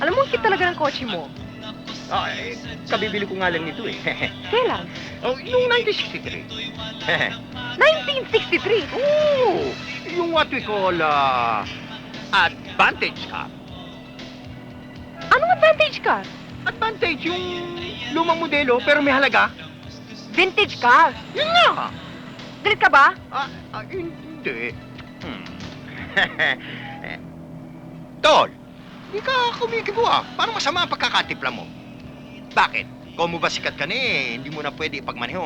Alam mo, ang cute talaga ng kotse mo. Kabibili ko nga lang nito eh. Kailan? Yung 1963. 1963! Oo! Yung what we call, advantage car. Anong advantage car? Advantage, yung lumang modelo pero may halaga. Vintage car. Yun nga! Galit ka ba? Hindi. Tol, hindi ka kumikibo Parang masama ang pagkakatimpla mo. Bakit? Kung mo ba sikat ka na hindi mo na pwede ipagmaneho